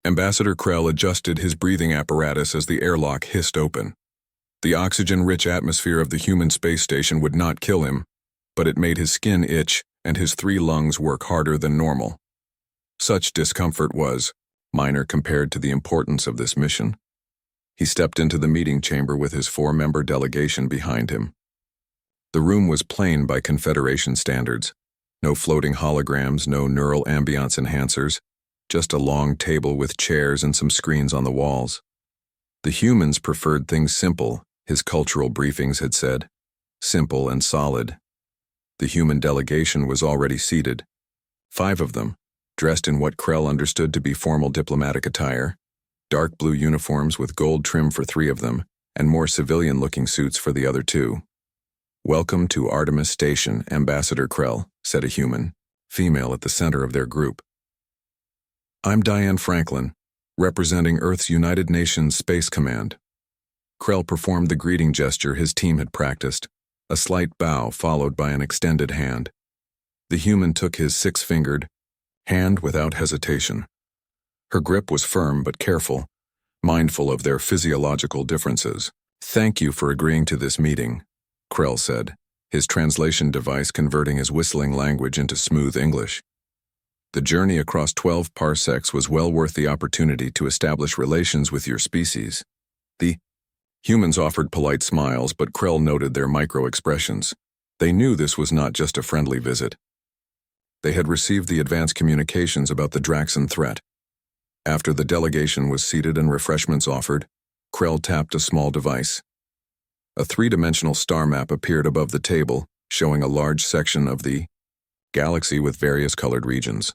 Ambassador Krell adjusted his breathing apparatus as the airlock hissed open. The oxygen-rich atmosphere of the human space station would not kill him, but it made his skin itch and his 3 lungs work harder than normal. Such discomfort was minor compared to the importance of this mission. He stepped into the meeting chamber with his 4-member delegation behind him. The room was plain by Confederation standards. No floating holograms, no neural ambiance enhancers, just a long table with chairs and some screens on the walls. The humans preferred things simple, his cultural briefings had said. Simple and solid. The human delegation was already seated. 5 of them, dressed in what Krell understood to be formal diplomatic attire, dark blue uniforms with gold trim for 3 of them, and more civilian-looking suits for the other 2. "Welcome to Artemis Station, Ambassador Krell," said a human, female at the center of their group. "I'm Diane Franklin, representing Earth's United Nations Space Command." Krell performed the greeting gesture his team had practiced, a slight bow followed by an extended hand. The human took his 6-fingered hand without hesitation. Her grip was firm but careful, mindful of their physiological differences. "Thank you for agreeing to this meeting," Krell said, his translation device converting his whistling language into smooth English. "The journey across 12 parsecs was well worth the opportunity to establish relations with your species." The humans offered polite smiles, but Krell noted their micro-expressions. They knew this was not just a friendly visit. They had received the advance communications about the Draxan threat. After the delegation was seated and refreshments offered, Krell tapped a small device. A 3-dimensional star map appeared above the table, showing a large section of the galaxy with various colored regions.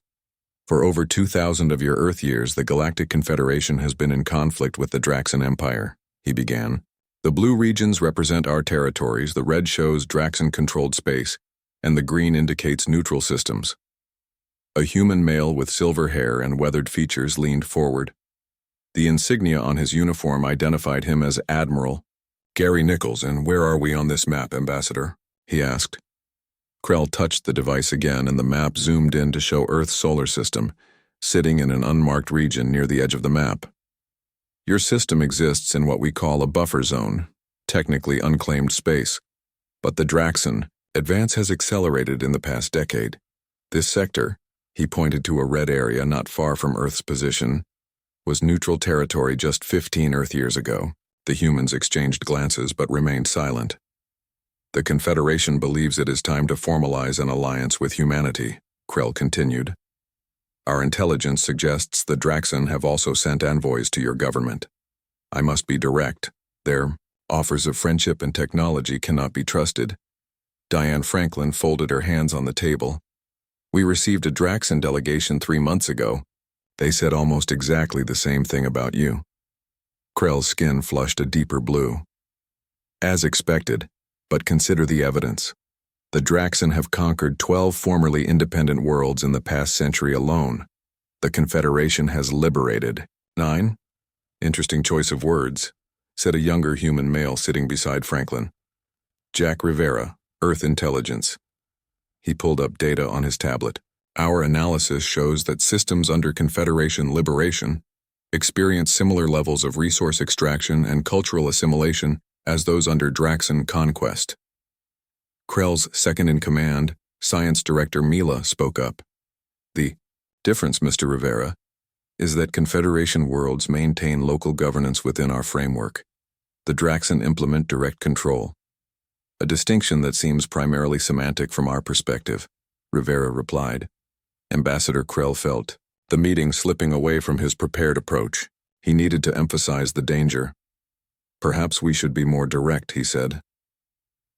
"For over 2,000 of your Earth years, the Galactic Confederation has been in conflict with the Draxan Empire," he began. "The blue regions represent our territories, the red shows Draxan-controlled space, and the green indicates neutral systems." A human male with silver hair and weathered features leaned forward. The insignia on his uniform identified him as Admiral Gary Nichols. "And where are we on this map, Ambassador?" he asked. Krell touched the device again and the map zoomed in to show Earth's solar system, sitting in an unmarked region near the edge of the map. "Your system exists in what we call a buffer zone, technically unclaimed space, but the Draxan advance has accelerated in the past decade. This sector," he pointed to a red area not far from Earth's position, "was neutral territory just 15 Earth years ago." The humans exchanged glances but remained silent. "The Confederation believes it is time to formalize an alliance with humanity," Krell continued. "Our intelligence suggests the Draxan have also sent envoys to your government. I must be direct. Their offers of friendship and technology cannot be trusted." Diane Franklin folded her hands on the table. "We received a Draxan delegation 3 months ago. They said almost exactly the same thing about you." Krell's skin flushed a deeper blue. "As expected, but consider the evidence. The Draxan have conquered 12 formerly independent worlds in the past century alone. The Confederation has liberated 9? Interesting choice of words," said a younger human male sitting beside Franklin. "Jack Rivera, Earth Intelligence." He pulled up data on his tablet. "Our analysis shows that systems under Confederation liberation experience similar levels of resource extraction and cultural assimilation as those under Draxan conquest." Krell's second-in-command, Science Director Mila, spoke up. "The difference, Mr. Rivera, is that Confederation worlds maintain local governance within our framework. The Draxan implement direct control. A distinction that seems primarily semantic from our perspective," Rivera replied. Ambassador Krell felt the meeting slipping away from his prepared approach. He needed to emphasize the danger. "Perhaps we should be more direct," he said.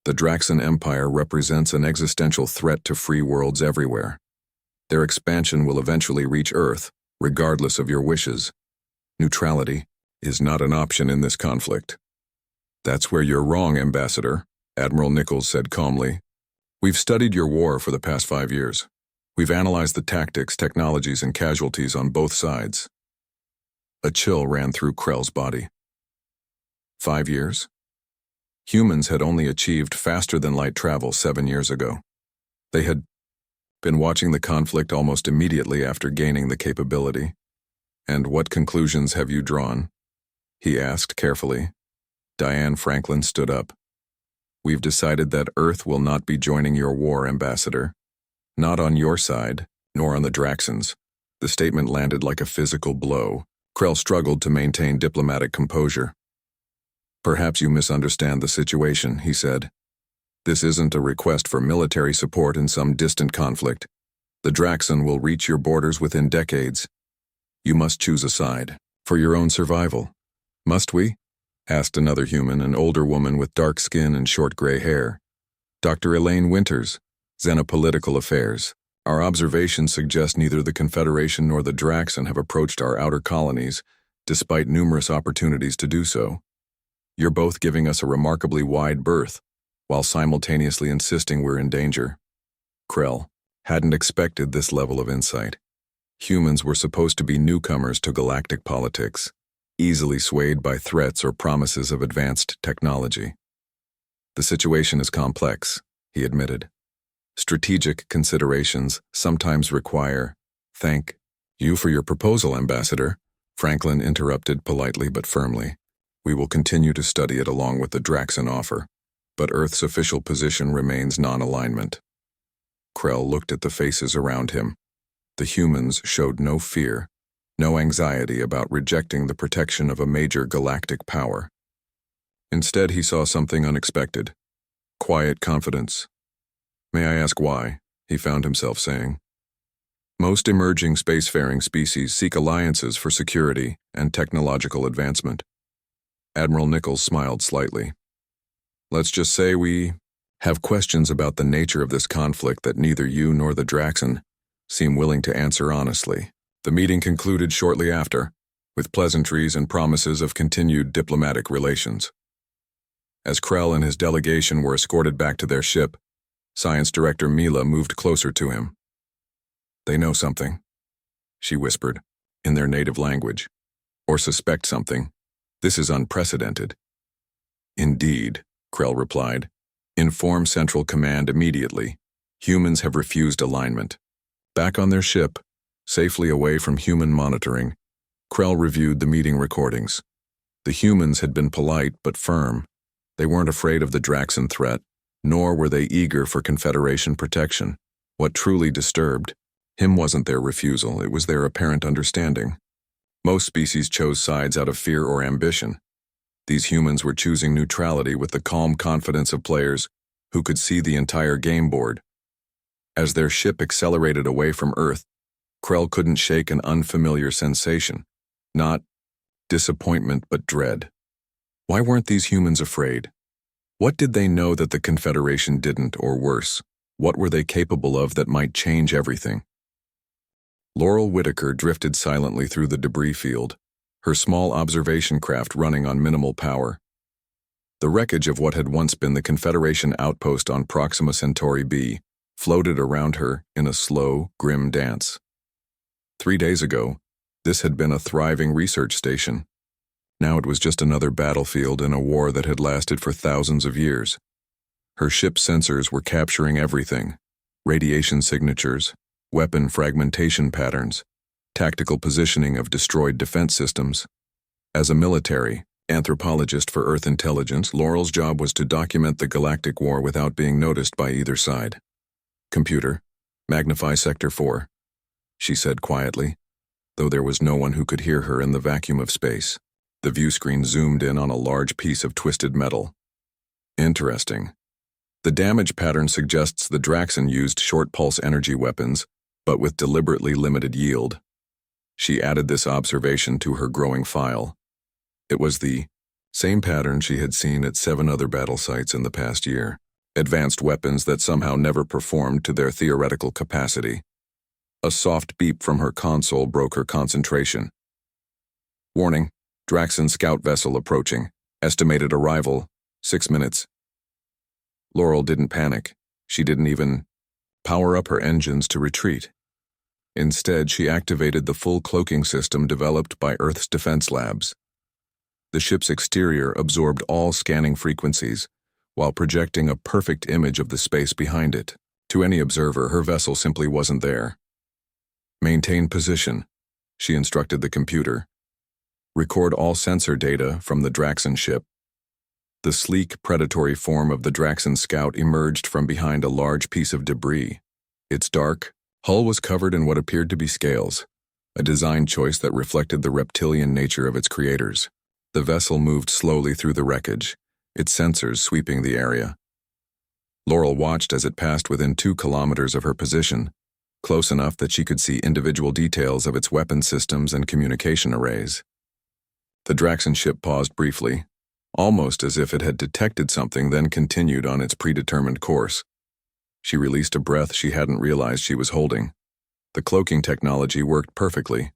"The Draxan Empire represents an existential threat to free worlds everywhere. Their expansion will eventually reach Earth, regardless of your wishes. Neutrality is not an option in this conflict." "That's where you're wrong, Ambassador," Admiral Nichols said calmly. "We've studied your war for the past 5 years. We've analyzed the tactics, technologies, and casualties on both sides." A chill ran through Krell's body. 5 years? Humans had only achieved faster-than-light travel 7 years ago. They had been watching the conflict almost immediately after gaining the capability. "And what conclusions have you drawn?" he asked carefully. Diane Franklin stood up. "We've decided that Earth will not be joining your war, Ambassador. Not on your side, nor on the Draxons." The statement landed like a physical blow. Krell struggled to maintain diplomatic composure. "Perhaps you misunderstand the situation," he said. "This isn't a request for military support in some distant conflict. The Draxon will reach your borders within decades. You must choose a side, for your own survival." "Must we?" asked another human, an older woman with dark skin and short gray hair. "Dr. Elaine Winters, Xenopolitical Affairs. Our observations suggest neither the Confederation nor the Draxon have approached our outer colonies, despite numerous opportunities to do so. You're both giving us a remarkably wide berth, while simultaneously insisting we're in danger." Krell hadn't expected this level of insight. Humans were supposed to be newcomers to galactic politics, easily swayed by threats or promises of advanced technology. "The situation is complex," he admitted. "Strategic considerations sometimes require—" "Thank you for your proposal, Ambassador," Franklin interrupted politely but firmly. "We will continue to study it along with the Draxon offer, but Earth's official position remains non-alignment." Krell looked at the faces around him. The humans showed no fear, no anxiety about rejecting the protection of a major galactic power. Instead, he saw something unexpected. Quiet confidence. "May I ask why?" he found himself saying. "Most emerging spacefaring species seek alliances for security and technological advancement." Admiral Nichols smiled slightly. "Let's just say we have questions about the nature of this conflict that neither you nor the Draxon seem willing to answer honestly." The meeting concluded shortly after, with pleasantries and promises of continued diplomatic relations. As Krell and his delegation were escorted back to their ship, Science Director Mila moved closer to him. "They know something," she whispered, in their native language. "Or suspect something. This is unprecedented." "Indeed," Krell replied. "Inform Central Command immediately. Humans have refused alignment." Back on their ship, safely away from human monitoring, Krell reviewed the meeting recordings. The humans had been polite but firm. They weren't afraid of the Draxon threat, nor were they eager for Confederation protection. What truly disturbed him wasn't their refusal, it was their apparent understanding. Most species chose sides out of fear or ambition. These humans were choosing neutrality with the calm confidence of players who could see the entire game board. As their ship accelerated away from Earth, Krell couldn't shake an unfamiliar sensation. Not disappointment, but dread. Why weren't these humans afraid? What did they know that the Confederation didn't, or worse, what were they capable of that might change everything? Laurel Whitaker drifted silently through the debris field, her small observation craft running on minimal power. The wreckage of what had once been the Confederation outpost on Proxima Centauri B floated around her in a slow, grim dance. 3 days ago, this had been a thriving research station. Now it was just another battlefield in a war that had lasted for thousands of years. Her ship's sensors were capturing everything: radiation signatures, weapon fragmentation patterns, tactical positioning of destroyed defense systems. As a military anthropologist for Earth intelligence, Laurel's job was to document the galactic war without being noticed by either side. "Computer, magnify Sector 4, she said quietly, though there was no one who could hear her in the vacuum of space. The view screen zoomed in on a large piece of twisted metal. "Interesting. The damage pattern suggests the Draxon used short-pulse energy weapons, but with deliberately limited yield." She added this observation to her growing file. It was the same pattern she had seen at 7 other battle sites in the past year. Advanced weapons that somehow never performed to their theoretical capacity. A soft beep from her console broke her concentration. "Warning, Draxon scout vessel approaching. Estimated arrival, 6 minutes. Laurel didn't panic. She didn't even power up her engines to retreat. Instead, she activated the full cloaking system developed by Earth's defense labs. The ship's exterior absorbed all scanning frequencies, while projecting a perfect image of the space behind it. To any observer, her vessel simply wasn't there. "Maintain position," she instructed the computer. Record all sensor data from the Draxon ship. The sleek, predatory form of the Draxon scout emerged from behind a large piece of debris. Its dark hull was covered in what appeared to be scales, a design choice that reflected the reptilian nature of its creators. The vessel moved slowly through the wreckage, its sensors sweeping the area. Laurel watched as it passed within 2 kilometers of her position, close enough that she could see individual details of its weapon systems and communication arrays. The Draxon ship paused briefly, almost as if it had detected something, then continued on its predetermined course. She released a breath she hadn't realized she was holding. The cloaking technology worked perfectly.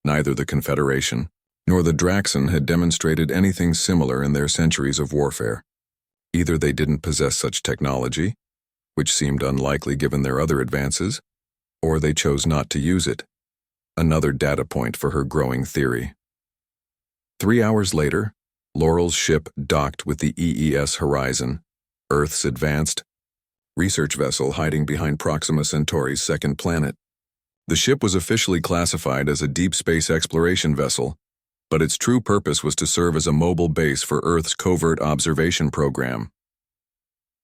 Neither the Confederation nor the Draxon had demonstrated anything similar in their centuries of warfare. Either they didn't possess such technology, which seemed unlikely given their other advances, or they chose not to use it. Another data point for her growing theory. 3 hours later, Laurel's ship docked with the EES Horizon, Earth's advanced research vessel hiding behind Proxima Centauri's second planet. The ship was officially classified as a deep space exploration vessel, but its true purpose was to serve as a mobile base for Earth's covert observation program.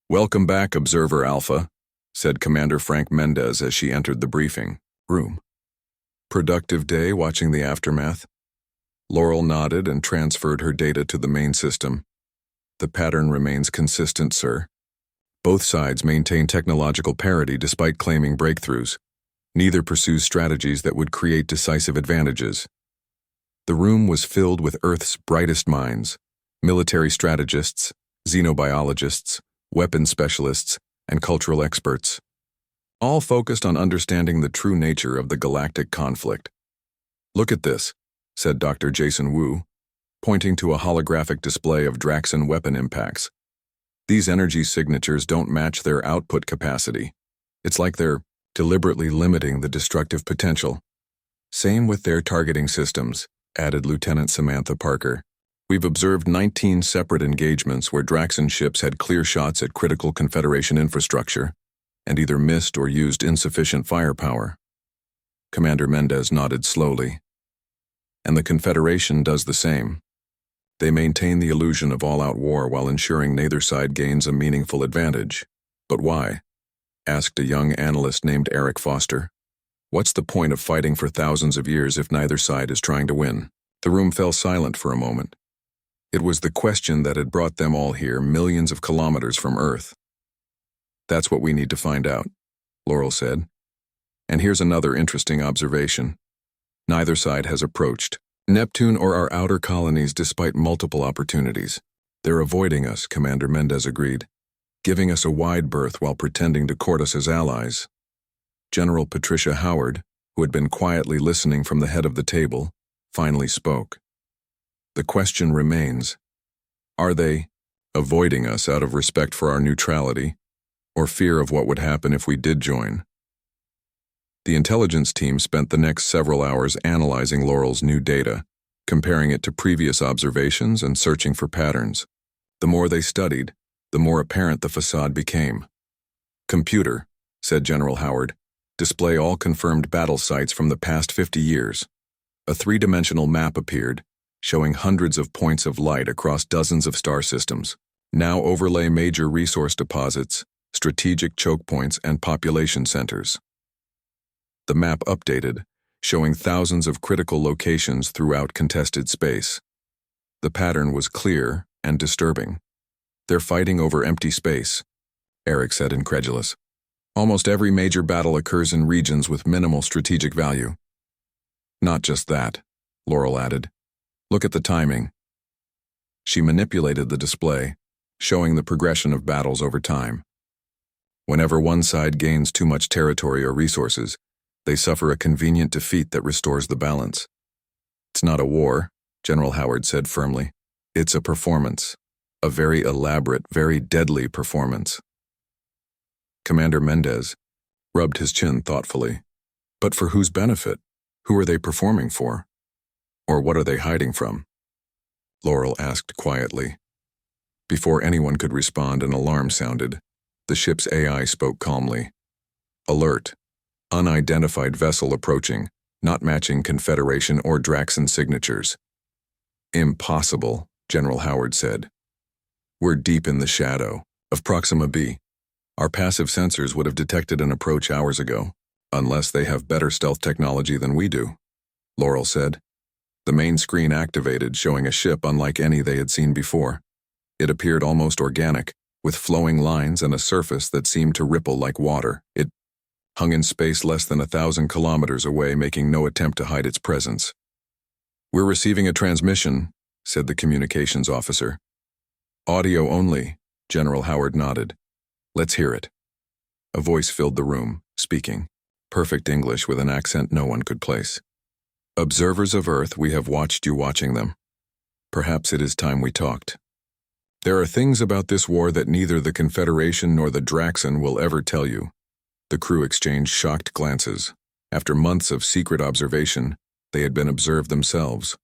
"Welcome back, Observer Alpha," said Commander Frank Mendez as she entered the briefing room. "Productive day watching the aftermath?" Laurel nodded and transferred her data to the main system. "The pattern remains consistent, sir. Both sides maintain technological parity despite claiming breakthroughs. Neither pursues strategies that would create decisive advantages." The room was filled with Earth's brightest minds: military strategists, xenobiologists, weapons specialists, and cultural experts, all focused on understanding the true nature of the galactic conflict. "Look at this," said Dr. Jason Wu, pointing to a holographic display of Draxon weapon impacts. "These energy signatures don't match their output capacity. It's like they're deliberately limiting the destructive potential. Same with their targeting systems," added Lieutenant Samantha Parker. "We've observed 19 separate engagements where Draxon ships had clear shots at critical Confederation infrastructure and either missed or used insufficient firepower." Commander Mendez nodded slowly. "And the Confederation does the same. They maintain the illusion of all-out war while ensuring neither side gains a meaningful advantage. But why?" asked a young analyst named Eric Foster. "What's the point of fighting for thousands of years if neither side is trying to win?" The room fell silent for a moment. It was the question that had brought them all here, millions of kilometers from Earth. "That's what we need to find out," Laurel said. "And here's another interesting observation. Neither side has approached Neptune or our outer colonies despite multiple opportunities. They're avoiding us," Commander Mendez agreed, "giving us a wide berth while pretending to court us as allies." General Patricia Howard, who had been quietly listening from the head of the table, finally spoke. "The question remains, are they avoiding us out of respect for our neutrality, or fear of what would happen if we did join?" The intelligence team spent the next several hours analyzing Laurel's new data, comparing it to previous observations and searching for patterns. The more they studied, the more apparent the facade became. "Computer," said General Howard, "display all confirmed battle sites from the past 50 years. A 3-dimensional map appeared, showing hundreds of points of light across dozens of star systems. Now overlay major resource deposits, strategic choke points, and population centers." The map updated, showing thousands of critical locations throughout contested space. The pattern was clear and disturbing. "They're fighting over empty space," Eric said, incredulous. "Almost every major battle occurs in regions with minimal strategic value." "Not just that," Laurel added. "Look at the timing." She manipulated the display, showing the progression of battles over time. Whenever one side gains too much territory or resources, they suffer a convenient defeat that restores the balance. "It's not a war," General Howard said firmly. "It's a performance. A very elaborate, very deadly performance." Commander Mendez rubbed his chin thoughtfully. "But for whose benefit? Who are they performing for? Or what are they hiding from?" Laurel asked quietly. Before anyone could respond, an alarm sounded. The ship's AI spoke calmly. "Alert. Unidentified vessel approaching. not matching Confederation or Draxon signatures. Impossible, General Howard said. We're deep in the shadow of Proxima B. Our passive sensors would have detected an approach hours ago, unless they have better stealth technology than we do, Laurel said. The main screen activated, showing a ship unlike any they had seen before. It appeared almost organic, with flowing lines and a surface that seemed to ripple like water. It hung in space less than 1,000 kilometers away, making no attempt to hide its presence. We're receiving a transmission, said the communications officer. Audio only, General Howard nodded. Let's hear it. A voice filled the room, speaking. Perfect English with an accent no one could place. Observers of Earth, we have watched you watching them. Perhaps it is time we talked. There are things about this war that neither the Confederation nor the Draxon will ever tell you. The crew exchanged shocked glances. After months of secret observation, they had been observed themselves.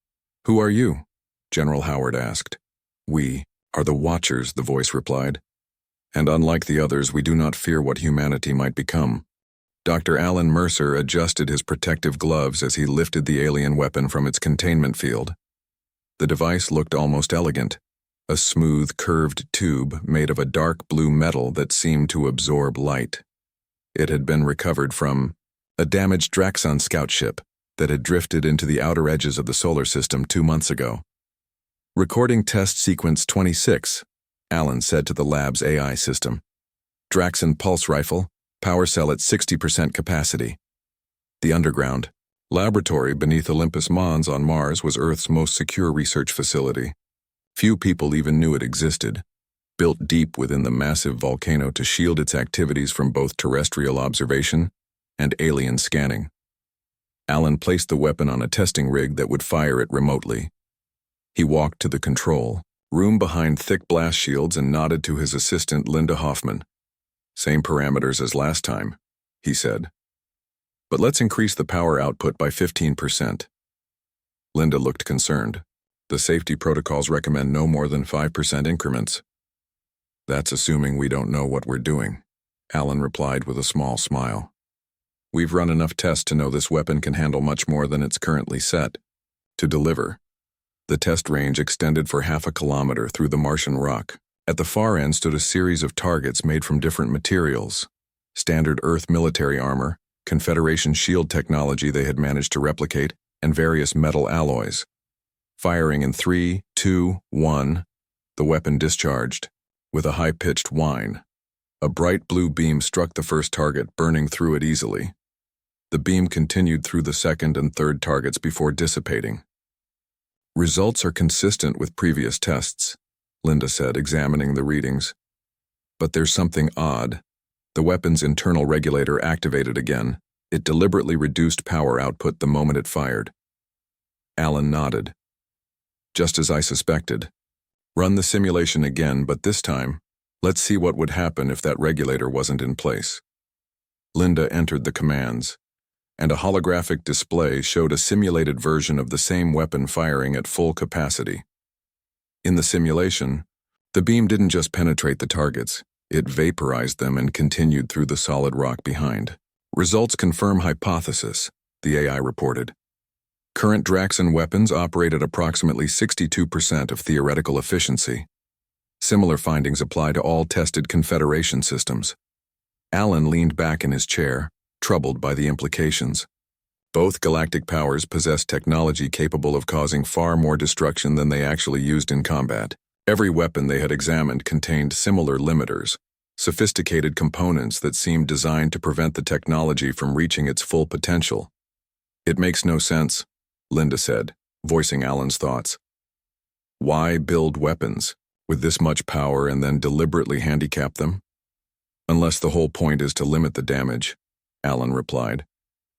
Who are you? General Howard asked. We are the Watchers, the voice replied. And unlike the others, we do not fear what humanity might become. Dr. Alan Mercer adjusted his protective gloves as he lifted the alien weapon from its containment field. The device looked almost elegant. A smooth, curved tube made of a dark blue metal that seemed to absorb light. It had been recovered from a damaged Draxon scout ship that had drifted into the outer edges of the solar system 2 months ago. Recording test sequence 26, Alan said to the lab's AI system. Draxon pulse rifle, power cell at 60% capacity. The underground laboratory beneath Olympus Mons on Mars was Earth's most secure research facility. Few people even knew it existed, built deep within the massive volcano to shield its activities from both terrestrial observation and alien scanning. Alan placed the weapon on a testing rig that would fire it remotely. He walked to the control room behind thick blast shields and nodded to his assistant, Linda Hoffman. Same parameters as last time, he said. But let's increase the power output by 15%. Linda looked concerned. The safety protocols recommend no more than 5% increments. That's assuming we don't know what we're doing, Alan replied with a small smile. We've run enough tests to know this weapon can handle much more than it's currently set to deliver. The test range extended for 0.5 kilometer through the Martian rock. At the far end stood a series of targets made from different materials. Standard Earth military armor, Confederation shield technology they had managed to replicate, and various metal alloys. Firing in 3, 2, 1, the weapon discharged, with a high-pitched whine. A bright blue beam struck the first target, burning through it easily. The beam continued through the second and third targets before dissipating. Results are consistent with previous tests, Linda said, examining the readings. But there's something odd. The weapon's internal regulator activated again. It deliberately reduced power output the moment it fired. Alan nodded. Just as I suspected. Run the simulation again, but this time, let's see what would happen if that regulator wasn't in place. Linda entered the commands, and a holographic display showed a simulated version of the same weapon firing at full capacity. In the simulation, the beam didn't just penetrate the targets, it vaporized them and continued through the solid rock behind. Results confirm hypothesis, the AI reported. Current Draxon weapons operate at approximately 62% of theoretical efficiency. Similar findings apply to all tested Confederation systems. Alan leaned back in his chair, troubled by the implications. Both galactic powers possess technology capable of causing far more destruction than they actually used in combat. Every weapon they had examined contained similar limiters, sophisticated components that seemed designed to prevent the technology from reaching its full potential. It makes no sense, Linda said, voicing Alan's thoughts. Why build weapons with this much power and then deliberately handicap them? Unless the whole point is to limit the damage, Alan replied,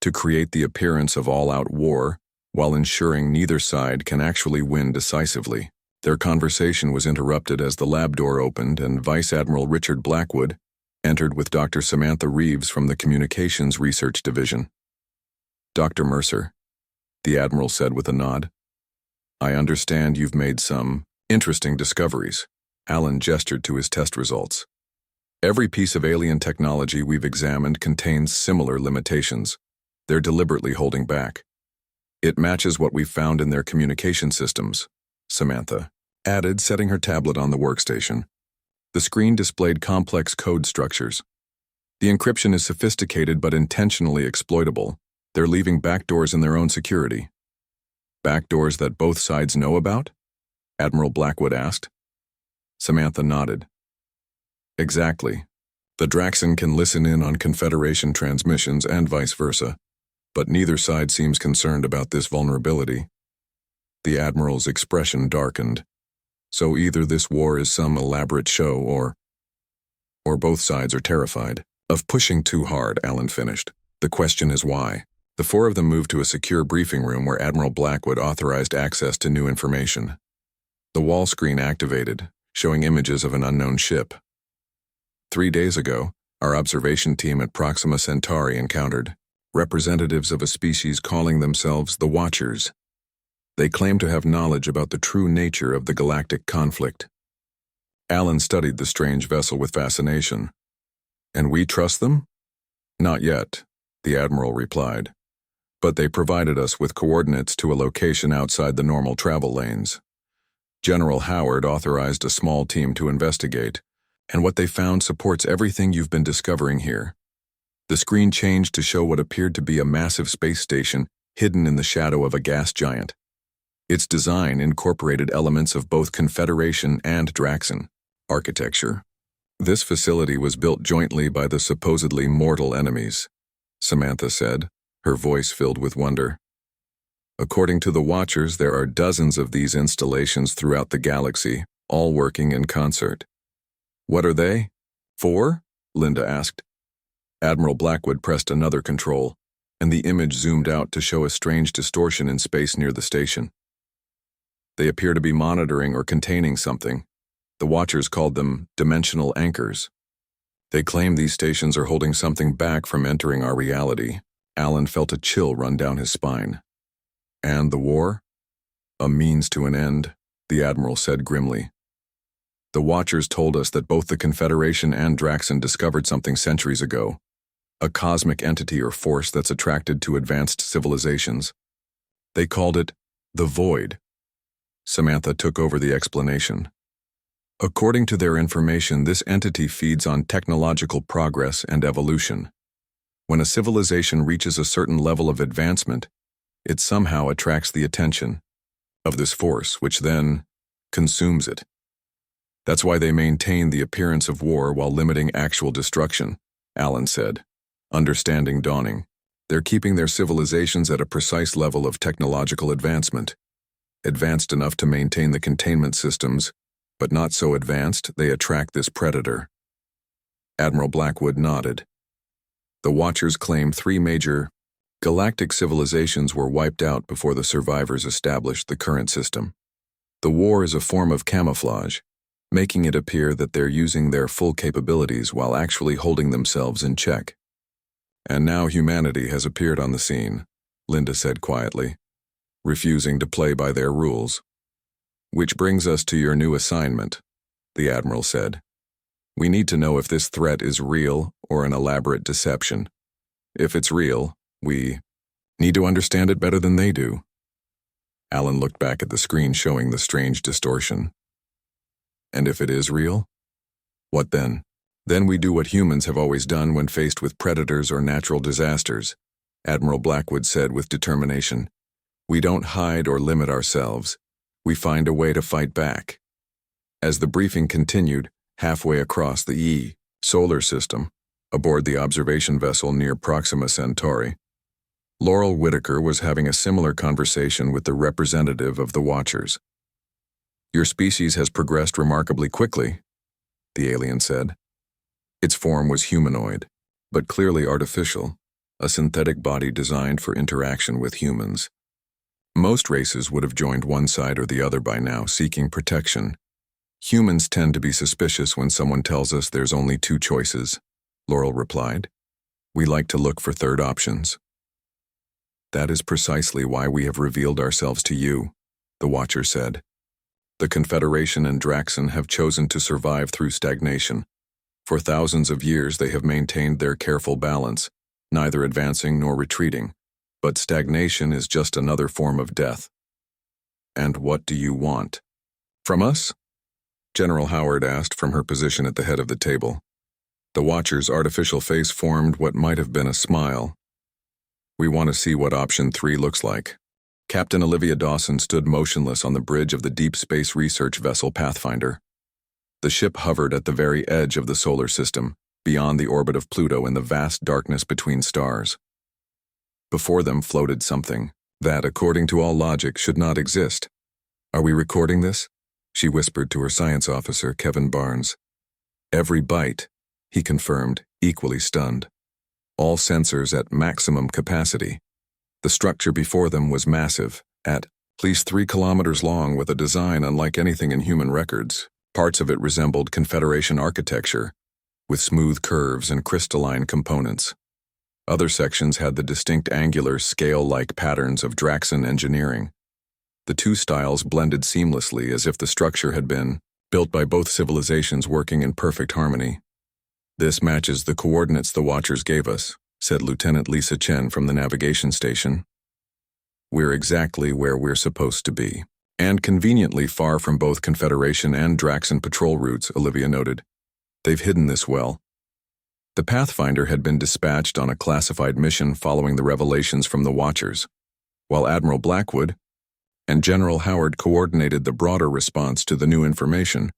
to create the appearance of all-out war while ensuring neither side can actually win decisively. Their conversation was interrupted as the lab door opened and Vice Admiral Richard Blackwood entered with Dr. Samantha Reeves from the Communications Research Division. Dr. Mercer, the Admiral said with a nod. I understand you've made some interesting discoveries. Alan gestured to his test results. Every piece of alien technology we've examined contains similar limitations. They're deliberately holding back. It matches what we've found in their communication systems, Samantha added, setting her tablet on the workstation. The screen displayed complex code structures. The encryption is sophisticated but intentionally exploitable. They're leaving backdoors in their own security. Backdoors that both sides know about? Admiral Blackwood asked. Samantha nodded. Exactly. The Draxan can listen in on Confederation transmissions and vice versa, but neither side seems concerned about this vulnerability. The Admiral's expression darkened. So either this war is some elaborate show or both sides are terrified of pushing too hard, Alan finished. The question is why. The four of them moved to a secure briefing room where Admiral Blackwood authorized access to new information. The wall screen activated, showing images of an unknown ship. 3 days ago, our observation team at Proxima Centauri encountered representatives of a species calling themselves the Watchers. They claim to have knowledge about the true nature of the galactic conflict. Alan studied the strange vessel with fascination. And we trust them? Not yet, the Admiral replied. But they provided us with coordinates to a location outside the normal travel lanes. General Howard authorized a small team to investigate, and what they found supports everything you've been discovering here. The screen changed to show what appeared to be a massive space station hidden in the shadow of a gas giant. Its design incorporated elements of both Confederation and Draxan architecture. This facility was built jointly by the supposedly mortal enemies, Samantha said, her voice filled with wonder. According to the Watchers, there are dozens of these installations throughout the galaxy, all working in concert. What are they? 4? Linda asked. Admiral Blackwood pressed another control, and the image zoomed out to show a strange distortion in space near the station. They appear to be monitoring or containing something. The Watchers called them dimensional anchors. They claim these stations are holding something back from entering our reality. Alan felt a chill run down his spine. And the war? A means to an end, the Admiral said grimly. The Watchers told us that both the Confederation and Draxan discovered something centuries ago. A cosmic entity or force that's attracted to advanced civilizations. They called it the Void. Samantha took over the explanation. According to their information, this entity feeds on technological progress and evolution. When a civilization reaches a certain level of advancement, it somehow attracts the attention of this force, which then consumes it. That's why they maintain the appearance of war while limiting actual destruction, Alan said, understanding dawning. They're keeping their civilizations at a precise level of technological advancement, advanced enough to maintain the containment systems, but not so advanced they attract this predator. Admiral Blackwood nodded. The Watchers claim 3 major galactic civilizations were wiped out before the survivors established the current system. The war is a form of camouflage, making it appear that they're using their full capabilities while actually holding themselves in check. And now humanity has appeared on the scene, Linda said quietly, refusing to play by their rules. Which brings us to your new assignment, the Admiral said. We need to know if this threat is real or an elaborate deception. If it's real, we need to understand it better than they do. Alan looked back at the screen showing the strange distortion. And if it is real? What then? Then we do what humans have always done when faced with predators or natural disasters, Admiral Blackwood said with determination. We don't hide or limit ourselves. We find a way to fight back. As the briefing continued, halfway across the solar system, aboard the observation vessel near Proxima Centauri, Laurel Whitaker was having a similar conversation with the representative of the Watchers. Your species has progressed remarkably quickly, the alien said. Its form was humanoid, but clearly artificial, a synthetic body designed for interaction with humans. Most races would have joined one side or the other by now, seeking protection. Humans tend to be suspicious when someone tells us there's only 2 choices, Laurel replied. We like to look for third options. That is precisely why we have revealed ourselves to you, the Watcher said. The Confederation and Draxan have chosen to survive through stagnation. For thousands of years they have maintained their careful balance, neither advancing nor retreating, But stagnation is just another form of death. And what do you want? From us? General Howard asked from her position at the head of the table. The Watcher's artificial face formed what might have been a smile. We want to see what option 3 looks like. Captain Olivia Dawson stood motionless on the bridge of the deep space research vessel Pathfinder. The ship hovered at the very edge of the solar system, beyond the orbit of Pluto in the vast darkness between stars. Before them floated something that, according to all logic, should not exist. Are we recording this? She whispered to her science officer, Kevin Barnes. Every byte, he confirmed, equally stunned. All sensors at maximum capacity. The structure before them was massive, at least 3 kilometers long, with a design unlike anything in human records. Parts of it resembled Confederation architecture, with smooth curves and crystalline components. Other sections had the distinct angular, scale-like patterns of Draxan engineering. The two styles blended seamlessly, as if the structure had been built by both civilizations working in perfect harmony. This matches the coordinates the Watchers gave us, said Lieutenant Lisa Chen from the navigation station. We're exactly where we're supposed to be, and conveniently far from both Confederation and Draxan patrol routes, Olivia noted. They've hidden this well. The Pathfinder had been dispatched on a classified mission following the revelations from the Watchers, while Admiral Blackwood and General Howard coordinated the broader response to the new information.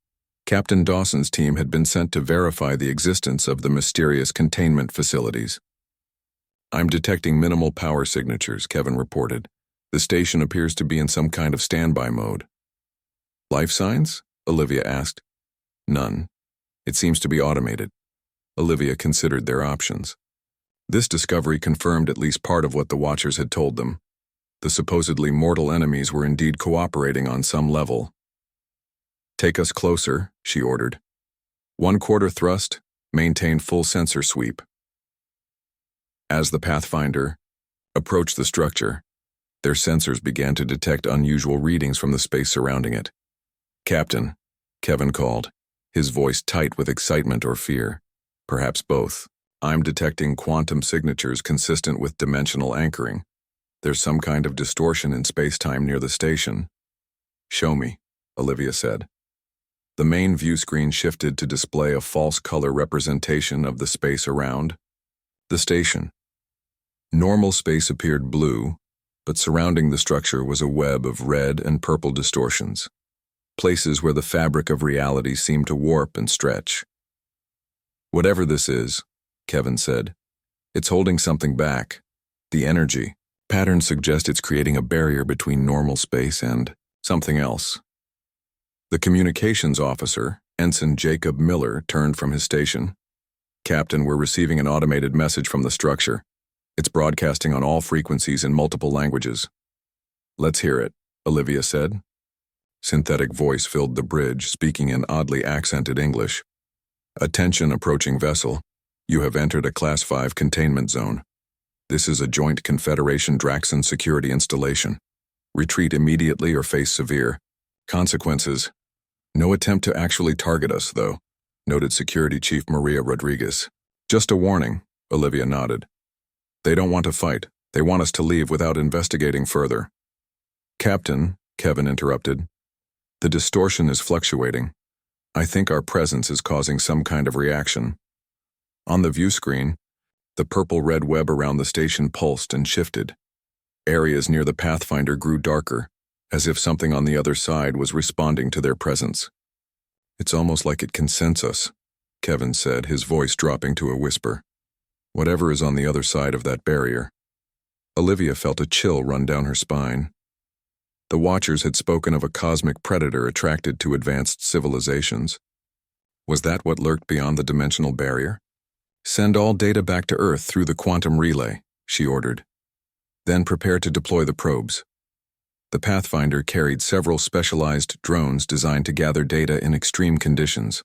Captain Dawson's team had been sent to verify the existence of the mysterious containment facilities. I'm detecting minimal power signatures, Kevin reported. The station appears to be in some kind of standby mode. Life signs? Olivia asked. None. It seems to be automated. Olivia considered their options. This discovery confirmed at least part of what the Watchers had told them. The supposedly mortal enemies were indeed cooperating on some level. Take us closer, she ordered. 1/4 thrust, maintain full sensor sweep. As the Pathfinder approached the structure, their sensors began to detect unusual readings from the space surrounding it. Captain, Kevin called, his voice tight with excitement or fear. Perhaps both. I'm detecting quantum signatures consistent with dimensional anchoring. There's some kind of distortion in space-time near the station. Show me, Olivia said. The main view screen shifted to display a false color representation of the space around the station. Normal space appeared blue, but surrounding the structure was a web of red and purple distortions, places where the fabric of reality seemed to warp and stretch. Whatever this is, Kevin said, it's holding something back. The energy. Patterns suggest it's creating a barrier between normal space and something else. The communications officer, Ensign Jacob Miller, turned from his station. Captain, we're receiving an automated message from the structure. It's broadcasting on all frequencies in multiple languages. Let's hear it, Olivia said. Synthetic voice filled the bridge, speaking in oddly accented English. Attention, approaching vessel. You have entered a Class 5 containment zone. This is a joint Confederation Draxan security installation. Retreat immediately or face severe consequences. No attempt to actually target us, though, noted Security Chief Maria Rodriguez. Just a warning, Olivia nodded. They don't want to fight. They want us to leave without investigating further. Captain, Kevin interrupted. The distortion is fluctuating. I think our presence is causing some kind of reaction. On the view screen, the purple-red web around the station pulsed and shifted. Areas near the Pathfinder grew darker, as if something on the other side was responding to their presence. It's almost like it can sense us, Kevin said, his voice dropping to a whisper. Whatever is on the other side of that barrier. Olivia felt a chill run down her spine. The Watchers had spoken of a cosmic predator attracted to advanced civilizations. Was that what lurked beyond the dimensional barrier? Send all data back to Earth through the quantum relay, she ordered. Then prepare to deploy the probes. The Pathfinder carried several specialized drones designed to gather data in extreme conditions.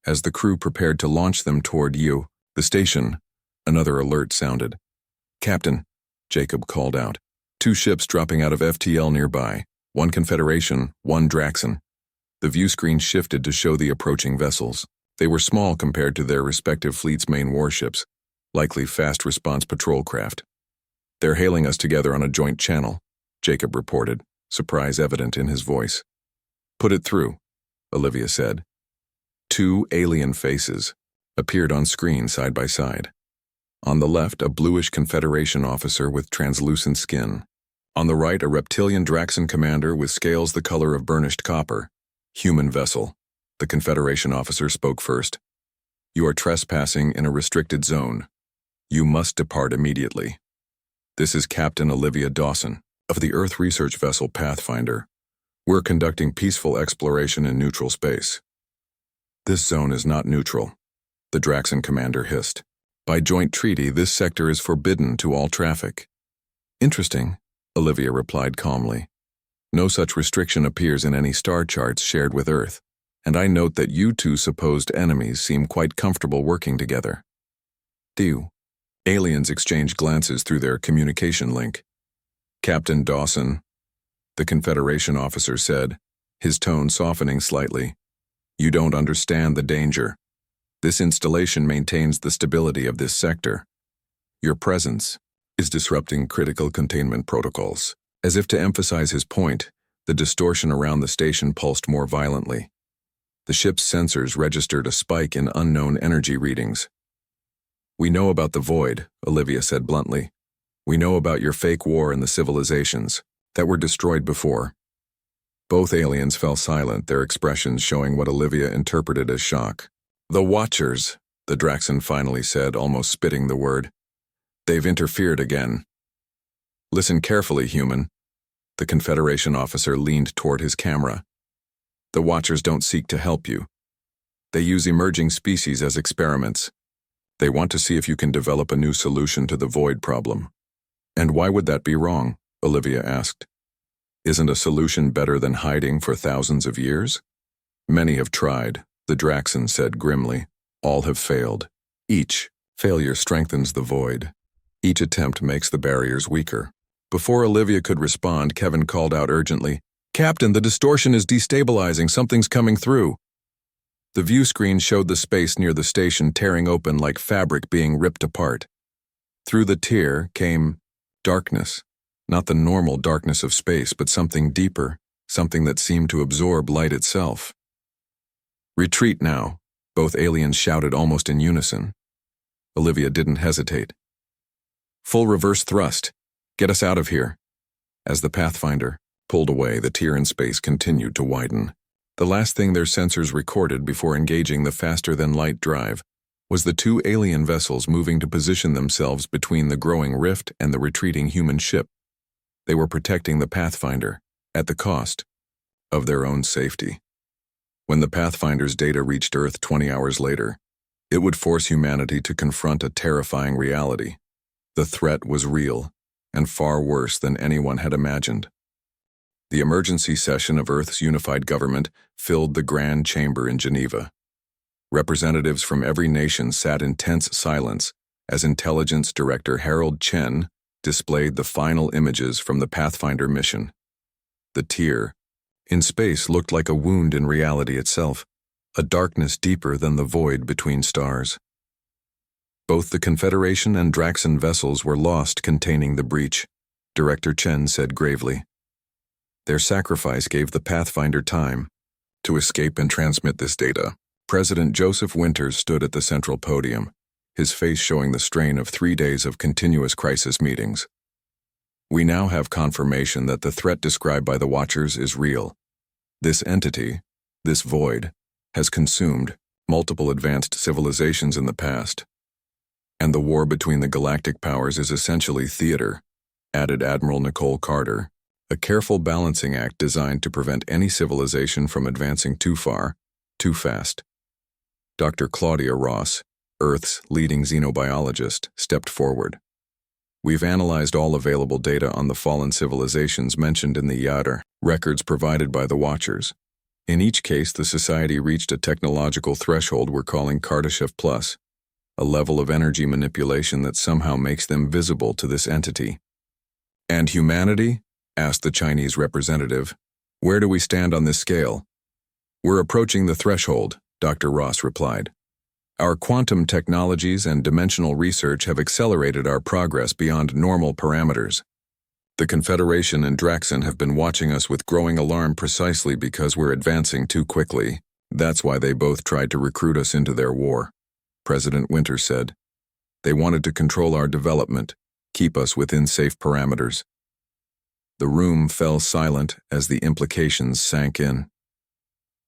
As the crew prepared to launch them toward the station, another alert sounded. Captain, Jacob called out. 2 ships dropping out of FTL nearby, 1 Confederation, 1 Draxan. The view screen shifted to show the approaching vessels. They were small compared to their respective fleet's main warships, likely fast-response patrol craft. They're hailing us together on a joint channel, Jacob reported, surprise evident in his voice. Put it through, Olivia said. Two alien faces appeared on screen side by side. On the left, a bluish Confederation officer with translucent skin. On the right, a reptilian Draxan commander with scales the color of burnished copper. Human vessel. The Confederation officer spoke first. You are trespassing in a restricted zone. You must depart immediately. This is Captain Olivia Dawson, of the Earth research vessel Pathfinder. We're conducting peaceful exploration in neutral space. This zone is not neutral, the Draxan commander hissed. By joint treaty, this sector is forbidden to all traffic. Interesting, Olivia replied calmly. No such restriction appears in any star charts shared with Earth, and I note that you two supposed enemies seem quite comfortable working together. Do. Aliens exchanged glances through their communication link. Captain Dawson, the Confederation officer said, his tone softening slightly. You don't understand the danger. This installation maintains the stability of this sector. Your presence is disrupting critical containment protocols. As if to emphasize his point, the distortion around the station pulsed more violently. The ship's sensors registered a spike in unknown energy readings. We know about the void, Olivia said bluntly. We know about your fake war and the civilizations that were destroyed before. Both aliens fell silent, their expressions showing what Olivia interpreted as shock. The Watchers, the Draxan finally said, almost spitting the word. They've interfered again. Listen carefully, human. The Confederation officer leaned toward his camera. The Watchers don't seek to help you. They use emerging species as experiments. They want to see if you can develop a new solution to the void problem. And why would that be wrong? Olivia asked. Isn't a solution better than hiding for thousands of years? Many have tried, the Draxan said grimly. All have failed. Each failure strengthens the void. Each attempt makes the barriers weaker. Before Olivia could respond, Kevin called out urgently, Captain, the distortion is destabilizing. Something's coming through. The view screen showed the space near the station tearing open like fabric being ripped apart. Through the tear came darkness. Not the normal darkness of space, but something deeper, something that seemed to absorb light itself. Retreat now, both aliens shouted almost in unison. Olivia didn't hesitate. Full reverse thrust. Get us out of here. As the Pathfinder pulled away, the tear in space continued to widen. The last thing their sensors recorded before engaging the faster-than-light drive was the two alien vessels moving to position themselves between the growing rift and the retreating human ship. They were protecting the Pathfinder, at the cost of their own safety. When the Pathfinder's data reached Earth 20 hours later, it would force humanity to confront a terrifying reality. The threat was real, and far worse than anyone had imagined. The emergency session of Earth's unified government filled the Grand Chamber in Geneva. Representatives from every nation sat in tense silence as Intelligence Director Harold Chen displayed the final images from the Pathfinder mission. The tear in space looked like a wound in reality itself, a darkness deeper than the void between stars. Both the Confederation and Draxan vessels were lost containing the breach, Director Chen said gravely. Their sacrifice gave the Pathfinder time to escape and transmit this data. President Joseph Winters stood at the central podium, his face showing the strain of 3 days of continuous crisis meetings. We now have confirmation that the threat described by the Watchers is real. This entity, this void, has consumed multiple advanced civilizations in the past. And the war between the galactic powers is essentially theater, added Admiral Nicole Carter, a careful balancing act designed to prevent any civilization from advancing too far, too fast. Dr. Claudia Ross, Earth's leading xenobiologist, stepped forward. We've analyzed all available data on the fallen civilizations mentioned in the Yadar records provided by the Watchers. In each case, the Society reached a technological threshold we're calling Kardashev Plus, a level of energy manipulation that somehow makes them visible to this entity. And humanity? Asked the Chinese representative. Where do we stand on this scale? We're approaching the threshold, Dr. Ross replied. Our quantum technologies and dimensional research have accelerated our progress beyond normal parameters. The Confederation and Draxon have been watching us with growing alarm precisely because we're advancing too quickly. That's why they both tried to recruit us into their war, President Winter said. They wanted to control our development, keep us within safe parameters. The room fell silent as the implications sank in.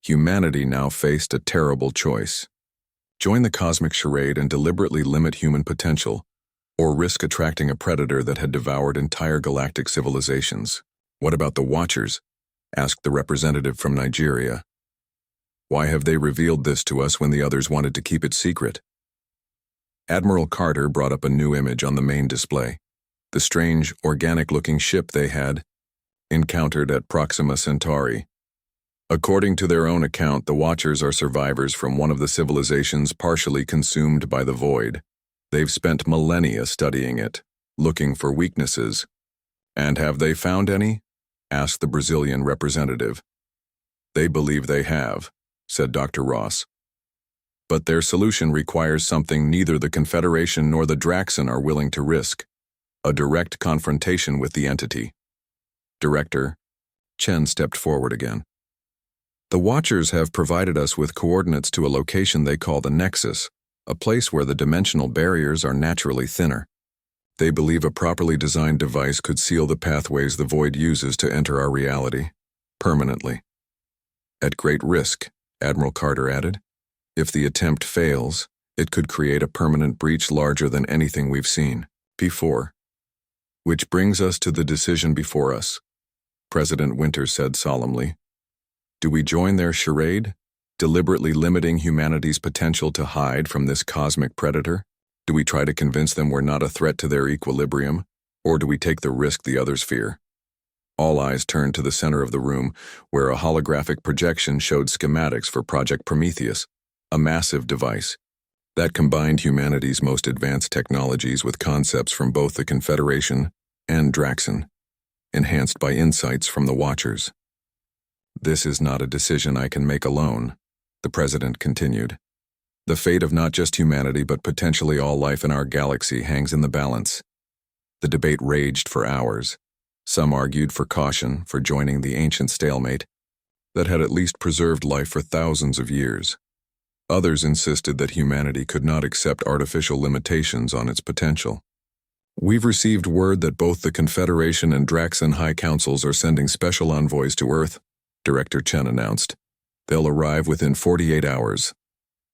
Humanity now faced a terrible choice. Join the cosmic charade and deliberately limit human potential, or risk attracting a predator that had devoured entire galactic civilizations. What about the Watchers? Asked the representative from Nigeria. Why have they revealed this to us when the others wanted to keep it secret? Admiral Carter brought up a new image on the main display. The strange, organic-looking ship they had encountered at Proxima Centauri. According to their own account, the Watchers are survivors from one of the civilizations partially consumed by the void. They've spent millennia studying it, looking for weaknesses. And have they found any? Asked the Brazilian representative. They believe they have, said Dr. Ross. But their solution requires something neither the Confederation nor the Draxon are willing to risk: a direct confrontation with the entity. Director, Chen stepped forward again. The Watchers have provided us with coordinates to a location they call the Nexus, a place where the dimensional barriers are naturally thinner. They believe a properly designed device could seal the pathways the void uses to enter our reality, permanently. At great risk, Admiral Carter added. If the attempt fails, it could create a permanent breach larger than anything we've seen before. Which brings us to the decision before us, President Winter said solemnly. Do we join their charade, deliberately limiting humanity's potential to hide from this cosmic predator? Do we try to convince them we're not a threat to their equilibrium, or do we take the risk the others fear? All eyes turned to the center of the room, where a holographic projection showed schematics for Project Prometheus, a massive device that combined humanity's most advanced technologies with concepts from both the Confederation and Draxon, enhanced by insights from the Watchers. This is not a decision I can make alone, the President continued. The fate of not just humanity but potentially all life in our galaxy hangs in the balance. The debate raged for hours. Some argued for caution, for joining the ancient stalemate that had at least preserved life for thousands of years. Others insisted that humanity could not accept artificial limitations on its potential. We've received word that both the Confederation and Draxon High Councils are sending special envoys to Earth, Director Chen announced. They'll arrive within 48 hours.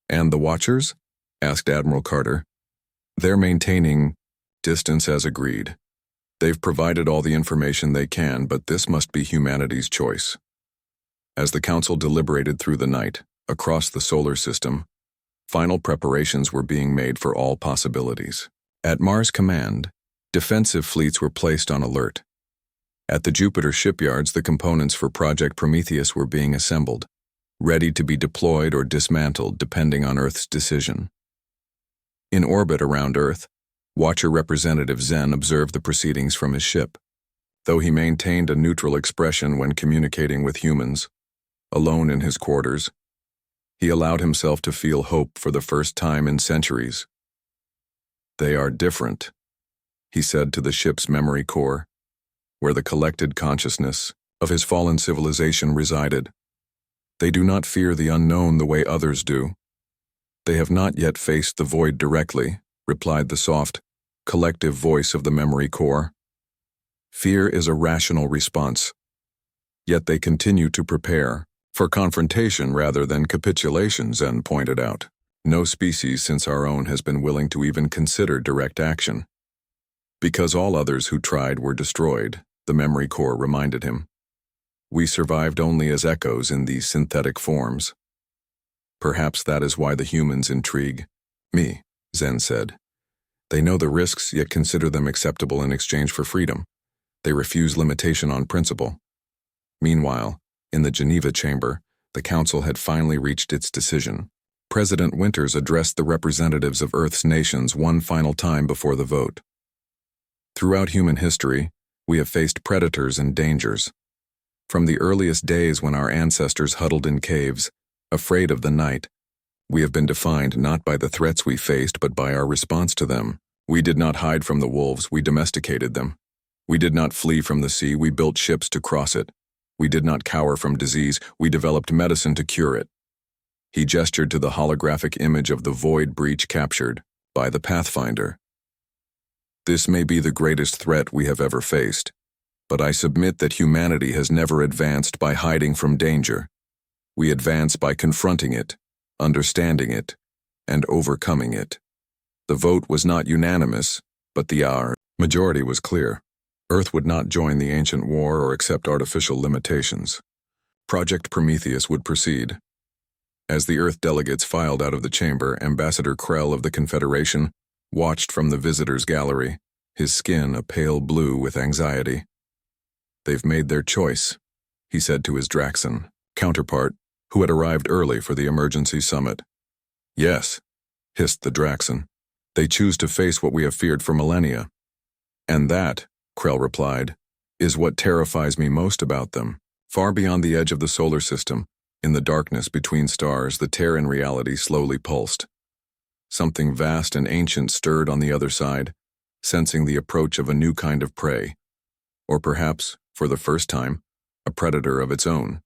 And the Watchers? Asked Admiral Carter. They're maintaining distance as agreed. They've provided all the information they can, but this must be humanity's choice. As the Council deliberated through the night, across the solar system, final preparations were being made for all possibilities. At Mars Command, defensive fleets were placed on alert. At the Jupiter shipyards, the components for Project Prometheus were being assembled, ready to be deployed or dismantled depending on Earth's decision. In orbit around Earth, Watcher Representative Zen observed the proceedings from his ship. Though he maintained a neutral expression when communicating with humans, alone in his quarters, he allowed himself to feel hope for the first time in centuries. They are different, he said to the ship's memory core, where the collected consciousness of his fallen civilization resided. They do not fear the unknown the way others do. They have not yet faced the void directly, replied the soft, collective voice of the memory core. Fear is a rational response. Yet they continue to prepare for confrontation rather than capitulation, Zen pointed out. No species since our own has been willing to even consider direct action. Because all others who tried were destroyed, the memory core reminded him. We survived only as echoes in these synthetic forms. Perhaps that is why the humans intrigue me, Zen said. They know the risks yet consider them acceptable in exchange for freedom. They refuse limitation on principle. Meanwhile, in the Geneva chamber, the Council had finally reached its decision. President Winters addressed the representatives of Earth's nations one final time before the vote. Throughout human history, we have faced predators and dangers. From the earliest days when our ancestors huddled in caves, afraid of the night, We have been defined not by the threats we faced, but by our response to them. We did not hide from the wolves, we domesticated them. We did not flee from the sea, we built ships to cross it. We did not cower from disease, we developed medicine to cure it. He gestured to the holographic image of the void breach captured by the Pathfinder. This may be the greatest threat we have ever faced, but I submit that humanity has never advanced by hiding from danger. We advance by confronting it, understanding it, and overcoming it. The vote was not unanimous, but the majority was clear. Earth would not join the ancient war or accept artificial limitations. Project Prometheus would proceed. As the Earth delegates filed out of the chamber, Ambassador Krell of the Confederation watched from the visitors' gallery, his skin a pale blue with anxiety. "They've made their choice," he said to his Draxan counterpart, who had arrived early for the emergency summit. "Yes," hissed the Draxan. "They choose to face what we have feared for millennia." "And that," Krell replied, "is what terrifies me most about them." Far beyond the edge of the solar system, in the darkness between stars, the Terran reality slowly pulsed. Something vast and ancient stirred on the other side, sensing the approach of a new kind of prey. Or perhaps, for the first time, a predator of its own.